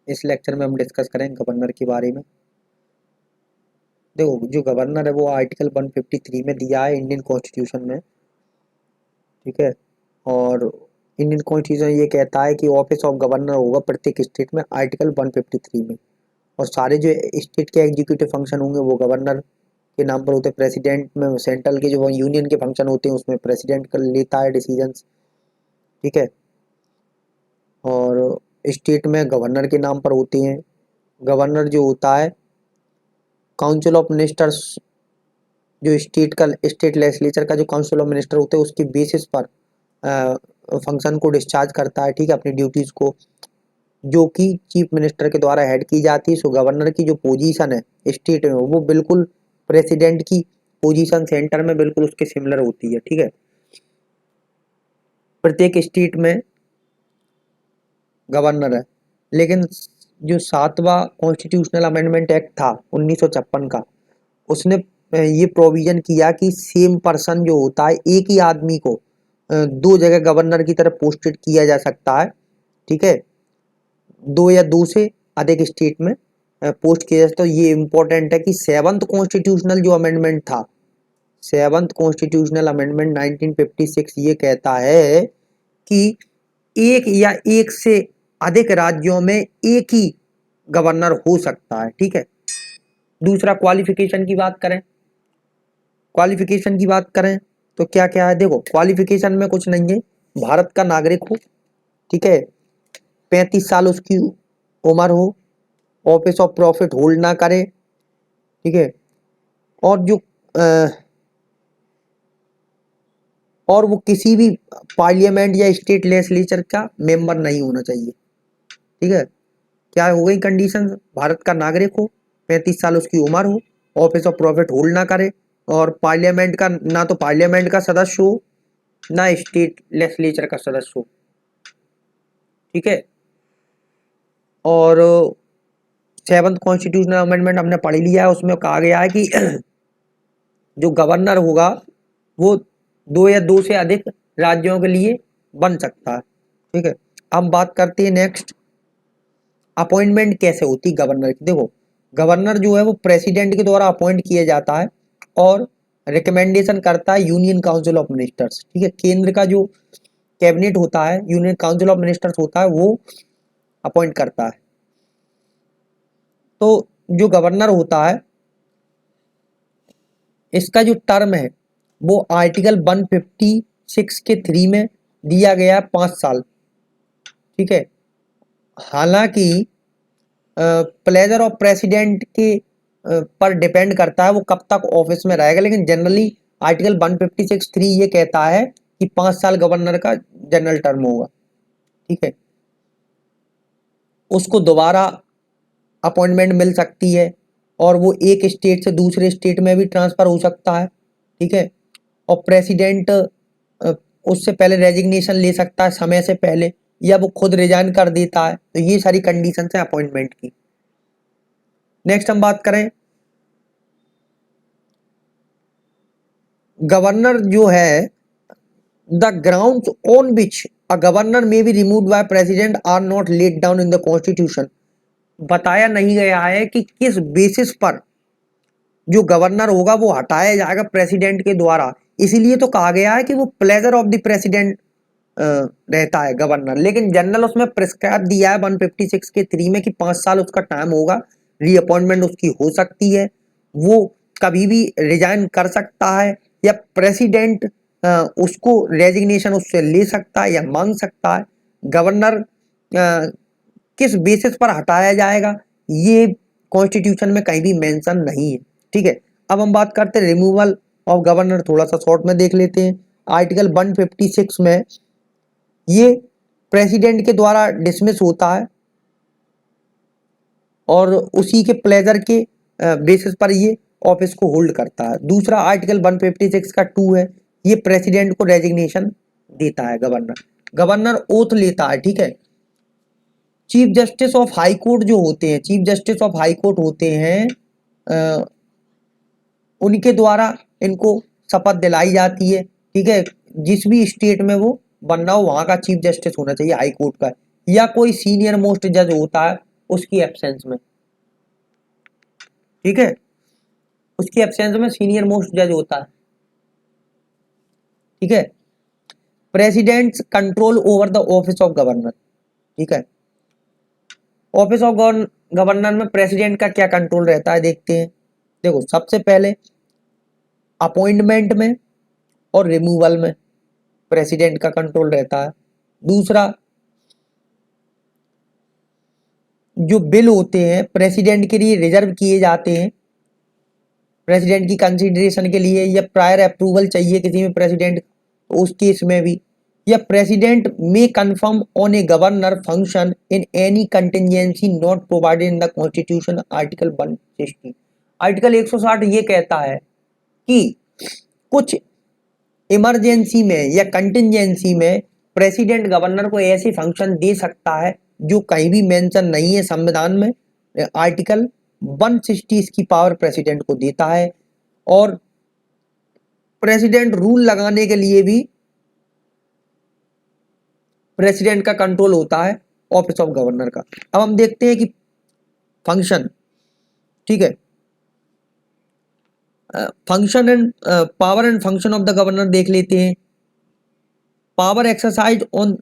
इस लेक्चर में हम डिस्कस करें गवर्नर के बारे में। देखो, जो गवर्नर है वो आर्टिकल 153 में दिया है इंडियन कॉन्स्टिट्यूशन में, ठीक है। और इंडियन कॉन्स्टिट्यूशन ये कहता है कि ऑफिस ऑफ गवर्नर होगा प्रत्येक स्टेट में आर्टिकल 153 में। और सारे जो स्टेट के एग्जीक्यूटिव फंक्शन होंगे वो गवर्नर के नाम पर होते हैं। प्रेसिडेंट में सेंट्रल के जो यूनियन के फंक्शन होते हैं उसमें प्रेसिडेंट कर लेता है डिसीजंस, ठीक है। और स्टेट में गवर्नर के नाम पर होते हैं। गवर्नर जो होता है काउंसिल ऑफ मिनिस्टर्स, जो स्टेट लेजिस्लेचर का जो काउंसिल ऑफ मिनिस्टर होते हैं उसके बेसिस पर फंक्शन को डिस्चार्ज करता है, ठीक है, अपनी ड्यूटीज को, जो कि चीफ मिनिस्टर के द्वारा हेड की जाती है। सो गवर्नर की जो पोजीशन है स्टेट में वो बिल्कुल प्रेसिडेंट की पोजीशन सेंटर में बिल्कुल उसके सिमिलर होती है, ठीक है। प्रत्येक स्टेट में गवर्नर है, लेकिन जो 7वां कॉन्स्टिट्यूशनल अमेंडमेंट एक्ट था 1956 का, उसने ये प्रोविजन किया कि सेम पर्सन जो होता है, एक ही आदमी को दो जगह गवर्नर की तरफ पोस्टेड किया जा सकता है, ठीक है। दो या दो से अधिक स्टेट में पोस्ट किया जा सकता है। ये इंपॉर्टेंट है कि 7th कॉन्स्टिट्यूशनल जो अमेंडमेंट था, 7th कॉन्स्टिट्यूशनल अमेंडमेंट 1956 ये कहता है कि एक या एक से अधिक राज्यों में एक ही गवर्नर हो सकता है, ठीक है। दूसरा, क्वालिफिकेशन की बात करें, क्वालिफिकेशन की बात करें तो क्या क्या है। देखो, क्वालिफिकेशन में कुछ नहीं है, भारत का नागरिक हो, ठीक है, 35 साल उसकी उम्र हो, ऑफिस ऑफ प्रॉफिट होल्ड ना करे, ठीक है, और जो और वो किसी भी पार्लियामेंट या स्टेट लेजिस्लेचर का मेंबर नहीं होना चाहिए, ठीक है। क्या हो गई कंडीशन, भारत का नागरिक हो, 35 साल उसकी उम्र हो, ऑफिस ऑफ प्रॉफिट होल्ड ना करे, और पार्लियामेंट का ना तो पार्लियामेंट का सदस्य हो ना स्टेट लेजिस्लेचर का सदस्य हो, ठीक है। और 7th कॉन्स्टिट्यूशनल अमेंडमेंट हमने पढ़ लिया है, उसमें कहा गया है कि जो गवर्नर होगा वो दो या दो से अधिक राज्यों के लिए बन सकता है, ठीक है। अब बात करते हैं नेक्स्ट, अपॉइंटमेंट कैसे होती गवर्नर की। देखो, गवर्नर जो है वो प्रेसिडेंट के द्वारा अपॉइंट किया जाता है और रिकमेंडेशन करता है यूनियन काउंसिल ऑफ मिनिस्टर्स, ठीक है। केंद्र का जो कैबिनेट होता है, यूनियन काउंसिल ऑफ मिनिस्टर्स होता है, वो अपॉइंट करता है। तो जो गवर्नर होता है इसका जो टर्म है वो आर्टिकल 156 के 3 में दिया गया है 5 साल, ठीक है। हालांकि प्लेजर ऑफ प्रेसिडेंट के पर डिपेंड करता है वो कब तक ऑफिस में रहेगा, लेकिन जनरली आर्टिकल 156(3) ये कहता है कि 5 साल गवर्नर का जनरल टर्म होगा, ठीक है। उसको दोबारा अपॉइंटमेंट मिल सकती है और वो एक स्टेट से दूसरे स्टेट में भी ट्रांसफर हो सकता है, ठीक है। और प्रेसिडेंट उससे पहले रेजिग्नेशन ले सकता है समय से पहले, या वो खुद रिजाइन कर देता है। तो ये सारी कंडीशंस है अपॉइंटमेंट की। नेक्स्ट हम बात करें, गवर्नर जो है, the grounds on which a governor may be removed by president are not laid down in the constitution. बताया नहीं गया है कि किस बेसिस पर जो गवर्नर होगा वो हटाया जाएगा प्रेसिडेंट के द्वारा। इसीलिए तो कहा गया है कि वो प्लेजर ऑफ द प्रेसिडेंट रहता है गवर्नर, लेकिन जनरल उसमें प्रिस्क्राइब दिया है 156 के 3 में कि 5 साल उसका टाइम होगा, रीअपॉइंटमेंट उसकी हो सकती है, वो कभी भी रिजाइन कर सकता है, या प्रेसिडेंट उसको रेजिग्नेशन उससे ले सकता है या मांग सकता है। गवर्नर किस बेसिस पर हटाया जाएगा ये कॉन्स्टिट्यूशन में कहीं भी मेंशन नहीं है, ठीक है। अब हम बात करते हैं रिमूवल ऑफ गवर्नर, थोड़ा सा शॉर्ट में देख लेते हैं। आर्टिकल 156 में ये प्रेसिडेंट के द्वारा डिसमिस होता है और उसी के प्लेजर के बेसिस पर ये ऑफिस को होल्ड करता है। दूसरा, आर्टिकल 156 का 2 है, ये प्रेसिडेंट को रेजिग्नेशन देता है गवर्नर। गवर्नर ओथ लेता है, ठीक है। Chief justice of high court जो होते हैं, chief justice of high court होते हैं, उनके द्वारा इनको शपथ दिलाई जाती है, ठीक है। जिस भी स्टेट में वो बनना हो वहां का चीफ जस्टिस होना चाहिए हाई कोर्ट का, या कोई सीनियर मोस्ट जज होता है उसकी एब्सेंस में, ठीक है, उसकी एब्सेंस में सीनियर मोस्ट जज होता है, ठीक है। President's control over the office of governor, ठीक है। ऑफिस ऑफ गवर्नर में प्रेसिडेंट का क्या कंट्रोल रहता है देखते हैं। देखो सबसे पहले अपॉइंटमेंट में और रिमूवल में प्रेसिडेंट का कंट्रोल रहता है। दूसरा, जो बिल होते हैं प्रेसिडेंट के लिए रिजर्व किए जाते हैं, प्रेसिडेंट की कंसिडरेशन के लिए, या प्रायर अप्रूवल चाहिए किसी में प्रेसिडेंट, तो उस केस में भी, या प्रेसिडेंट में confirm on a governor function in any contingency not provided in the constitution. Article 160, article 160 ये कहता है कि कुछ इमरजेंसी में या कंटिजेंसी में प्रेसिडेंट गवर्नर को ऐसे फंक्शन दे सकता है जो कहीं भी मेंशन नहीं है संविधान में। आर्टिकल 160 इसकी पावर प्रेसिडेंट को देता है। और प्रेसिडेंट रूल लगाने के लिए भी प्रेसिडेंट का कंट्रोल होता है ऑफिस ऑफ गवर्नर का। अब हम देखते हैं कि फंक्शन, ठीक है, function and power and function of the governor देख लेते हैं। Power exercise on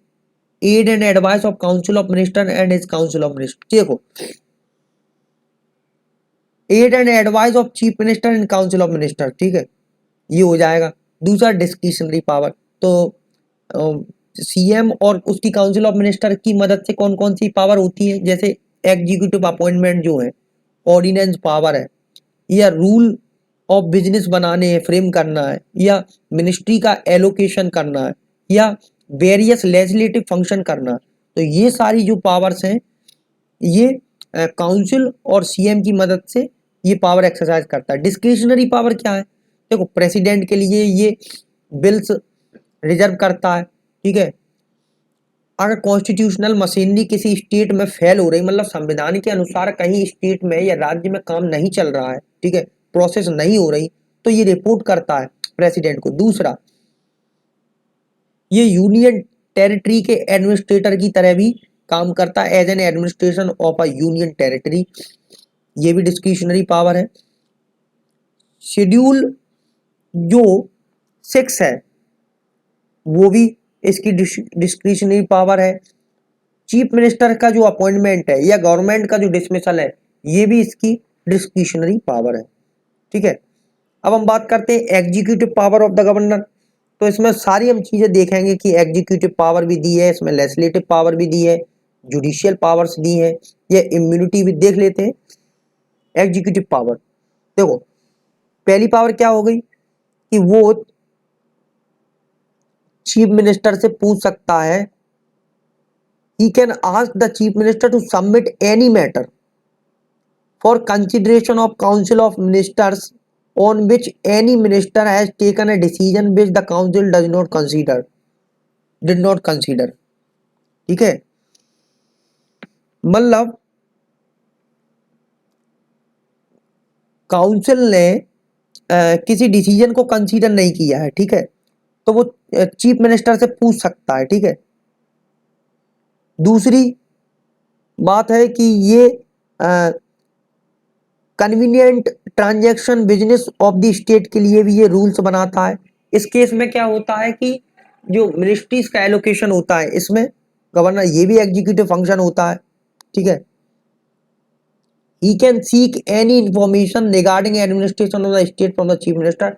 aid and advice of council of minister and his council of minister. देखो aid and advice of chief minister and council of minister, ठीक है, ये हो जाएगा। दूसरा डिस्क्रिशनरी पावर, तो सीएम और उसकी काउंसिल ऑफ मिनिस्टर की मदद से कौन कौन सी पावर होती है, जैसे एग्जीक्यूटिव अपॉइंटमेंट जो है, ऑर्डिनेंस पावर है, या रूल ऑफ बिजनेस बनाने हैं, फ्रेम करना है, या मिनिस्ट्री का एलोकेशन करना है, या वेरियस लेजिस्लेटिव फंक्शन करना है। तो ये सारी जो पावर्स हैं ये काउंसिल और सीएम की मदद से ये पावर एक्सरसाइज करता है। डिस्क्रिशनरी पावर क्या है, देखो प्रेसिडेंट के लिए ये बिल्स रिजर्व करता है, ठीक है। अगर कॉन्स्टिट्यूशनल मशीनरी किसी स्टेट में फेल हो रही, मतलब संविधान के अनुसार कहीं स्टेट में या राज्य में काम नहीं चल रहा है, ठीक है, प्रोसेस नहीं हो रही, तो ये रिपोर्ट करता है प्रेसिडेंट को। दूसरा, ये यूनियन टेरिटरी के एडमिनिस्ट्रेटर की तरह भी काम करता है, as an administration of a union territory, ये भी डिस्क्रिशनरी पावर है। शेड्यूल जो 6 है वो भी इसकी डिस्क्रिशनरी पावर है। चीफ मिनिस्टर का जो अपॉइंटमेंट है या गवर्नमेंट का जो डिसमिसल है ये भी इसकी डिस्क्रिशनरी पावर है, ठीक है। अब हम बात करते हैं executive power of the governor. तो इसमें सारी हम चीजें देखेंगे कि एग्जीक्यूटिव पावर भी दी है, इसमें लेजिस्लेटिव पावर भी दी है, जुडिशियल पावर्स दी है, या इम्यूनिटी भी देख लेते हैं। एग्जीक्यूटिव पावर, देखो पहली पावर क्या हो गई कि वो चीफ मिनिस्टर से पूछ सकता है, he can ask the chief minister to submit any matter for consideration of council of ministers on which any minister has taken a decision which the council did not consider, ठीक है। मतलब council ने किसी decision को consider नहीं किया है, ठीक है, तो वो चीफ मिनिस्टर से पूछ सकता है, ठीक है। दूसरी बात है कि ये convenient transaction business of the state के लिए भी ये रूल्स बनाता है। इस केस में क्या होता है कि जो मिनिस्ट्रीज का एलोकेशन होता है इसमें गवर्नर, ये भी एग्जीक्यूटिव फंक्शन होता है, ठीक है। He can seek any information regarding administration of the state from the chief minister.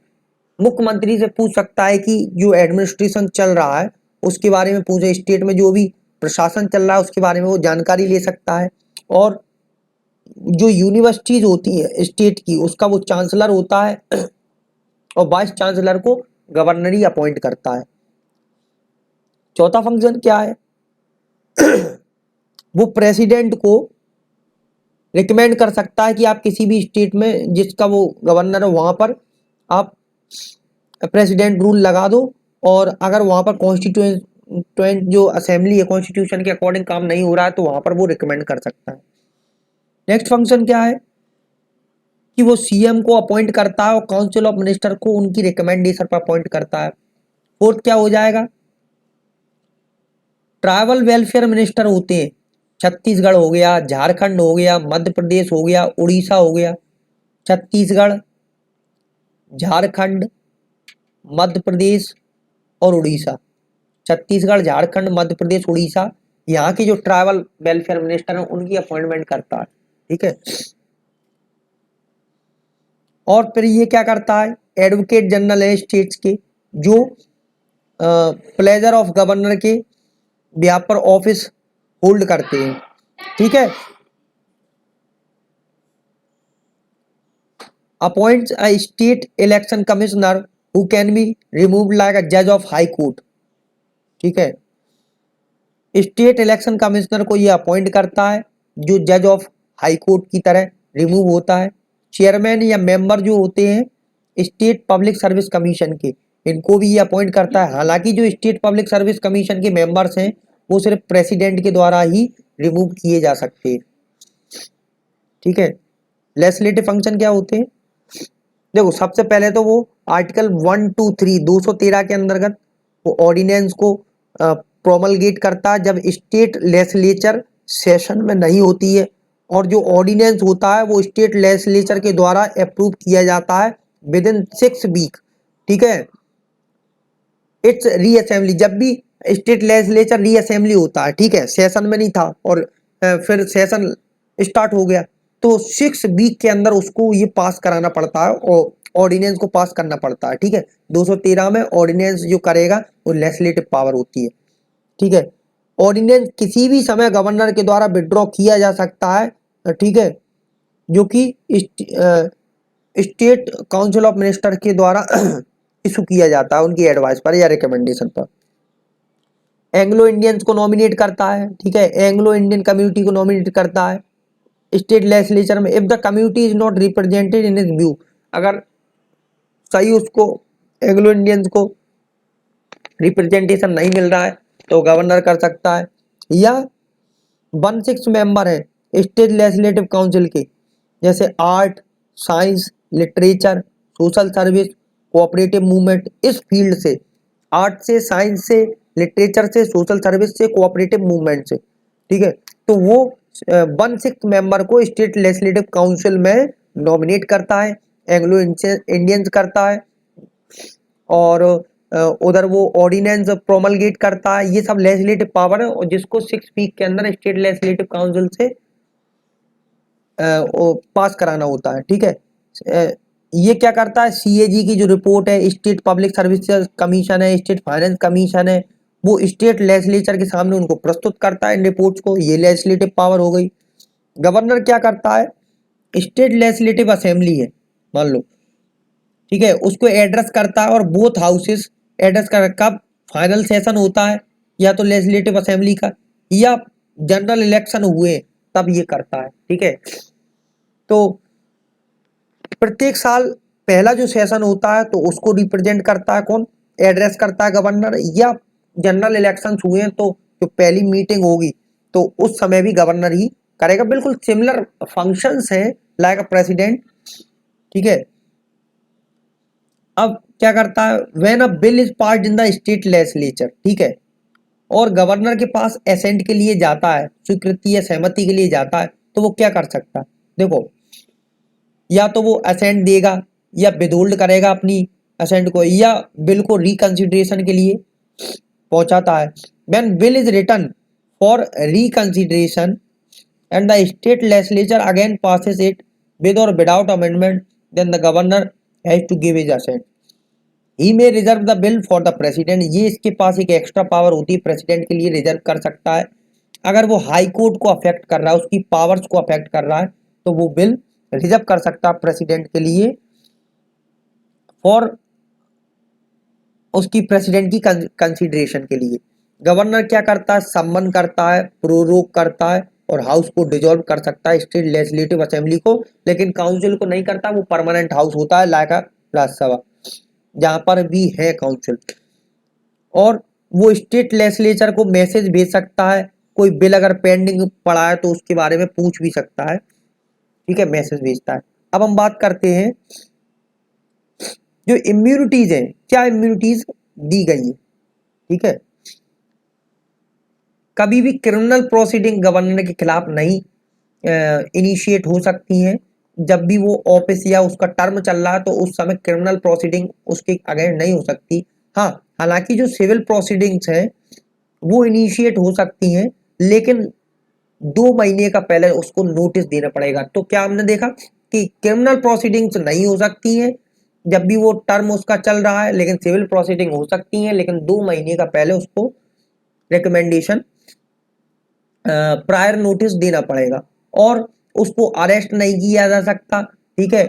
मुख्यमंत्री से पूछ सकता है कि जो एडमिनिस्ट्रेशन चल रहा है उसके बारे में पूछे, स्टेट में जो भी प्रशासन चल रहा है उसके बारे में वो जानकारी ले सकता है। और जो यूनिवर्सिटीज होती है स्टेट की उसका वो चांसलर होता है और वाइस चांसलर को गवर्नर ही अपॉइंट करता है। चौथा फंक्शन क्या है वो प्रेसिडेंट को रिकमेंड कर सकता है कि आप किसी भी स्टेट में जिसका वो गवर्नर है वहां पर आप प्रेसिडेंट रूल लगा दो, और अगर वहां पर कॉन्स्टिट्यूएंट जो असेंबली है कॉन्स्टिट्यूशन के अकॉर्डिंग काम नहीं हो रहा है तो वहां पर वो रिकमेंड कर सकता है। नेक्स्ट फंक्शन क्या है कि वो सीएम को अपॉइंट करता है और काउंसिल ऑफ मिनिस्टर को उनकी रिकमेंडेशन पर अपॉइंट करता है। फोर्थ क्या हो जाएगा, ट्राइबल वेलफेयर मिनिस्टर होते हैं छत्तीसगढ़ हो गया, झारखंड हो गया, मध्य प्रदेश हो गया, उड़ीसा हो गया। छत्तीसगढ़, झारखंड, मध्य प्रदेश और उड़ीसा। छत्तीसगढ़, झारखंड, मध्य प्रदेश, उड़ीसा, यहाँ के जो ट्राइबल वेलफेयर मिनिस्टर हैं उनकी अपॉइंटमेंट करता है। ठीक है। और फिर ये क्या करता है, एडवोकेट जनरल है स्टेट्स के, जो प्लेजर ऑफ गवर्नर के बिहाफ पर ऑफिस होल्ड करते हैं। ठीक है। Appoints a state election commissioner who can be removed like अ जज ऑफ हाई कोर्ट। ठीक है। स्टेट इलेक्शन कमिश्नर को ये अपॉइंट करता है, जो जज ऑफ हाई कोर्ट की तरह रिमूव होता है। चेयरमैन या मेंबर जो होते हैं स्टेट पब्लिक सर्विस कमीशन के, इनको भी ये अपॉइंट करता है। हालांकि जो स्टेट पब्लिक सर्विस कमीशन के मेंबर्स हैं वो सिर्फ प्रेसिडेंट के द्वारा ही रिमूव किए जा सकते हैं। ठीक है। लेजिस्लेटिव फंक्शन क्या होते हैं, देखो सबसे पहले तो वो आर्टिकल 123 213 के अंतर्गत वो ऑर्डिनेंस को प्रोमलगेट करता है जब स्टेट लेजिस्लेचर सेशन में नहीं होती है, और जो ऑर्डिनेंस होता है वो स्टेट लेजिस्लेचर के द्वारा अप्रूव किया जाता है विद इन 6 वीक। ठीक है। इट्स रीअसेंबली, जब भी स्टेट लेजिस्लेचर रीअसेंबली होता है, ठीक है, सेशन में नहीं था और फिर सेशन स्टार्ट हो गया, तो 6 वीक के अंदर उसको ये पास कराना पड़ता है और ऑर्डिनेंस को पास करना पड़ता है। ठीक है। 213 में ऑर्डिनेंस जो करेगा वो लेजिस्लेटिव पावर होती है। ठीक है। ऑर्डिनेंस किसी भी समय गवर्नर के द्वारा विड्रॉ किया जा सकता है। ठीक है। जो कि स्टेट काउंसिल ऑफ मिनिस्टर के द्वारा इशू किया जाता है उनकी एडवाइस पर या रिकमेंडेशन पर। एंग्लो इंडियंस को नॉमिनेट करता है। ठीक है। एंग्लो इंडियन कम्युनिटी को नॉमिनेट करता है स्टेट लेजिस्लेचर में। If the community is not represented in his view, अगर सही उसको एंग्लो इंडियंस को रिप्रेजेंटेशन नहीं मिल रहा है तो गवर्नर कर सकता है। या 1/6 मेंबर है स्टेट लेजिस्लेटिव काउंसिल के, जैसे art, science, literature, social service, cooperative movement, इस फील्ड से, आर्ट से, साइंस से, लिटरेचर से, सोशल सर्विस से, कोऑपरेटिव मूवमेंट से। ठीक है। तो वो 1/6 मेंबर को स्टेट लेजिस्लेटिव काउंसिल में नॉमिनेट करता है, एंग्लो इंडियंस करता है, और उधर वो ऑर्डिनेंस प्रोमलगेट करता है। ये सब लेजिस्लेटिव पावर है और जिसको 6 वीक के अंदर स्टेट लेजिस्लेटिव काउंसिल से पास कराना होता है। ठीक है। ये क्या करता है, सीएजी की जो रिपोर्ट है, स्टेट पब्लिक सर्विस कमीशन है, स्टेट फाइनेंस कमीशन है, वो स्टेट लेजिस्लेचर के सामने उनको प्रस्तुत करता है इन रिपोर्ट्स को। ये लेजिस्लेटिव पावर हो गई। गवर्नर क्या करता है, स्टेट लेजिस्लेटिव असेंबली है मान लो, ठीक है, उसको एड्रेस करता है, और बोथ हाउसेस एड्रेस कर, कब फाइनल सेशन होता है या तो लेजिस्लेटिव असेंबली का या जनरल इलेक्शन हुए तब ये करता है। ठीक है। तो प्रत्येक साल पहला जो सेशन होता है तो उसको रिप्रेजेंट करता है कौन, एड्रेस करता है गवर्नर, या जनरल इलेक्शंस हुए हैं तो जो पहली मीटिंग होगी तो उस समय भी गवर्नर ही करेगा। बिल्कुल सिमिलर फंक्शंस हैं लाइक अ प्रेसिडेंट। ठीक है। अब क्या करता है, when a bill is passed in the state legislature, ठीक है, और गवर्नर के पास असेंट के लिए जाता है, स्वीकृति या सहमति के लिए जाता है, तो वो क्या कर सकता है, देखो, या तो वो असेंट देगा या विदहोल्ड करेगा अपनी असेंट को, या बिल को रिकंसिडरेशन के लिए पहुंचाता है। When bill is written for reconsideration and the state legislature again passes it with or without amendment, then the governor has to give his assent. ही में reserve the bill for the president, ये इसके पास एक extra power होती है, president के लिए reserve कर सकता है। अगर वो हाई कोर्ट को अफेक्ट कर रहा है, उसकी पावर्स को अफेक्ट कर रहा है, तो वो बिल रिजर्व कर सकता है प्रेसिडेंट के लिए फॉर उसकी प्रेसिडेंट की कंसिडरेशन के लिए। गवर्नर क्या करता है, सम्मन करता है, प्रोरोग करता है और हाउस को डिसॉल्व कर सकता है, स्टेट लेजिस्लेटिव असेंबली को, लेकिन काउंसिल को नहीं करता। वो परमानेंट हाउस होता है लाइक राज्यसभा, जहां पर भी है काउंसिल। और वो स्टेट लेजिस्लेचर को मैसेज भेज सकता है, कोई बिल अगर पेंडिंग पड़ा है तो उसके बारे में पूछ भी सकता है। ठीक है, मैसेज भेजता है। अब हम बात करते हैं जो इम्यूनिटीज है, क्या इम्यूनिटीज दी गई है। ठीक है, कभी भी क्रिमिनल प्रोसीडिंग गवर्नर के खिलाफ नहीं इनिशिएट हो सकती हैं। जब भी वो ऑफिस या उसका टर्म चल रहा है तो उस समय क्रिमिनल प्रोसीडिंग उसके अगेंस्ट नहीं हो सकती। हाँ, हालांकि जो सिविल प्रोसीडिंग्स हैं वो इनिशिएट हो सकती हैं, लेकिन 2 महीने का पहले उसको नोटिस देना पड़ेगा। तो क्या हमने देखा कि क्रिमिनल प्रोसीडिंग्स नहीं हो सकती हैं जब भी वो टर्म उसका चल रहा है, लेकिन सिविल प्रोसीडिंग हो सकती हैं, लेकिन 2 महीने का पहले उसको रिकमेंडेशन प्रायर नोटिस देना पड़ेगा। और उसको अरेस्ट नहीं किया जा सकता, ठीक है,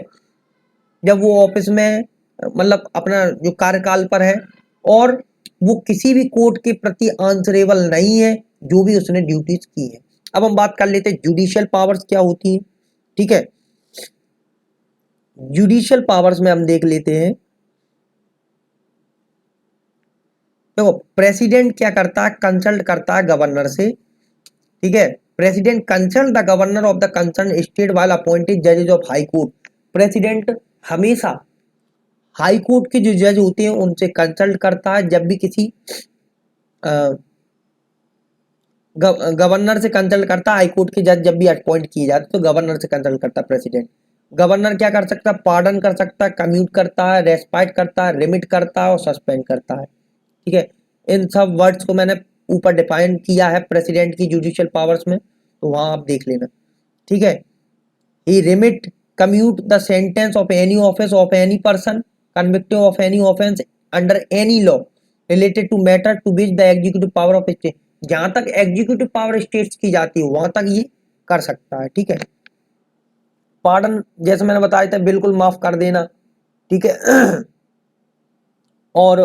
जब वो ऑफिस में मतलब अपना जो कार्यकाल पर है, और वो किसी भी कोर्ट के प्रति आंसरेबल नहीं है जो भी उसने ड्यूटीज की है। अब हम बात कर लेते हैं जुडिशियल पावर्स क्या होती है। ठीक है, जुडिशियल पावर्स में हम देख लेते हैं। देखो, प्रेसिडेंट क्या करता है, कंसल्ट करता है गवर्नर से। ठीक है, president consult the governor of the concern state while appointed जजेस ऑफ हाई कोर्ट। प्रेसिडेंट हमेशा हाई कोर्ट के जो जज होते हैं उनसे कंसल्ट करता है। जब भी किसी गवर्नर से कंसल्ट करता है, हाई कोर्ट के जज जब भी अपॉइंट किए जाते तो गवर्नर से कंसल्ट करता है प्रेसिडेंट। गवर्नर क्या कर सकता है, पार्डन कर सकता है, कम्यूट करता है, रेस्पाइट करता है, रिमिट करता है और सस्पेंड करता है। ठीक है, इन सब वर्ड्स को मैंने ऊपर डिफाइन किया है प्रेसिडेंट की जुडिशियल पावर्स में, तो वहां आप देख लेना। ठीक है, he remit commute the sentence of any office of any person convicted of any offense under any law related to matter to which the executive power of state। जहां तक एग्जीक्यूटिव पावर स्टेट्स की जाती है वहां तक ये कर सकता है। ठीक है, पार्डन जैसे मैंने बताया था बिल्कुल माफ कर देना। ठीक है, और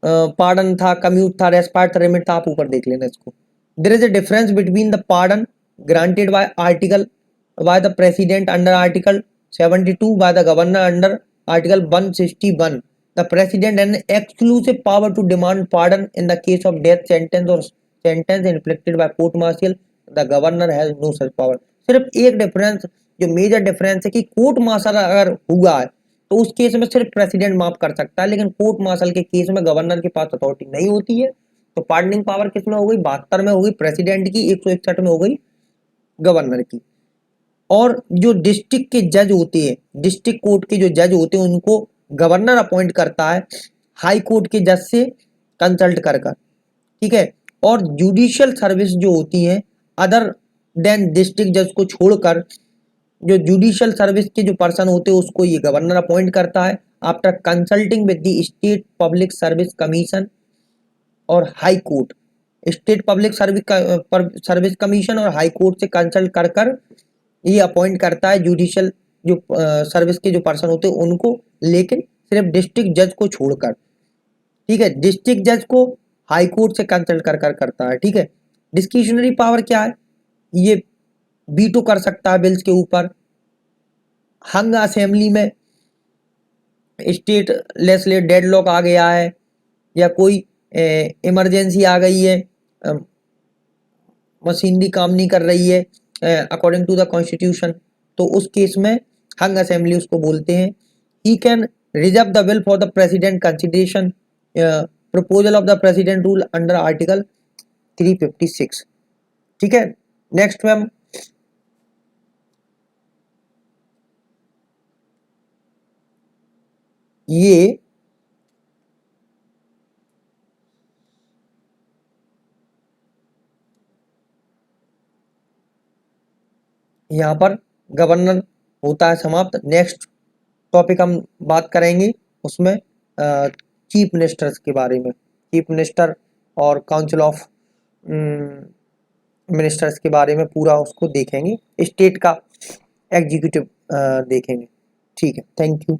पार्डन था, कम्यूट था, रेस्पाइट था, रिमिट था, आप ऊपर देख लेना इसको। There is a difference between the pardon granted by the president under article 72 by the governor under article 161। The president an exclusive power to demand pardon in the case of death sentence और sentence inflicted by court martial. The governor has no such power. सिर्फ एक difference, जो major difference है कि court martial अगर हुआ है तो उस केस में सिर्फ प्रेसिडेंट माफ कर सकता है, लेकिन कोर्ट मार्शल के केस में गवर्नर के पास अथॉरिटी नहीं होती है। तो पार्डनिंग पावर किसमें हो गई, 72 में हो गई प्रेसिडेंट की, 161 में हो गई गवर्नर की। और जो डिस्ट्रिक्ट के जज होते हैं, डिस्ट्रिक्ट कोर्ट के जो जज होते हैं उनको गवर्नर अपॉइंट करता है हाई कोर्ट के जज से कंसल्ट कर कर। ठीक है, और जुडिशियल सर्विस जो होती है अदर देन डिस्ट्रिक्ट जज को छोड़कर, जो जुडिशियल सर्विस के जो पर्सन होते हैं उसको ये गवर्नर अपॉइंट करता है after consulting with the state public service commission और high court. State public service commission और हाई कोर्ट से कंसल्ट कर कर ये अपॉइंट करता है जुडिशियल जो सर्विस के जो पर्सन होते हैं उनको, लेकिन सिर्फ डिस्ट्रिक्ट जज को छोड़कर। ठीक है, डिस्ट्रिक्ट जज को हाई कोर्ट से कंसल्ट कर कर करता है। ठीक है, डिस्क्रिशनरी पावर क्या है, ये वीटो कर सकता है बिल्स के ऊपर। हंग असेंबली में स्टेट लेजिस्लेटिव डेडलॉक आ गया है या कोई इमरजेंसी आ गई है, मशीनरी काम नहीं कर रही है अकॉर्डिंग टू द कॉन्स्टिट्यूशन, तो उस केस में हंग असेंबली उसको बोलते हैं। He can reserve the bill for the president consideration proposal of the president rule under article 356। ठीक है, नेक्स्ट में हम ये यहाँ पर गवर्नर होता है समाप्त। नेक्स्ट टॉपिक हम बात करेंगे उसमें चीफ मिनिस्टर्स के बारे में, चीफ मिनिस्टर और काउंसिल ऑफ मिनिस्टर्स के बारे में पूरा उसको देखेंगे, स्टेट का एग्जीक्यूटिव देखेंगे। ठीक है, थैंक यू।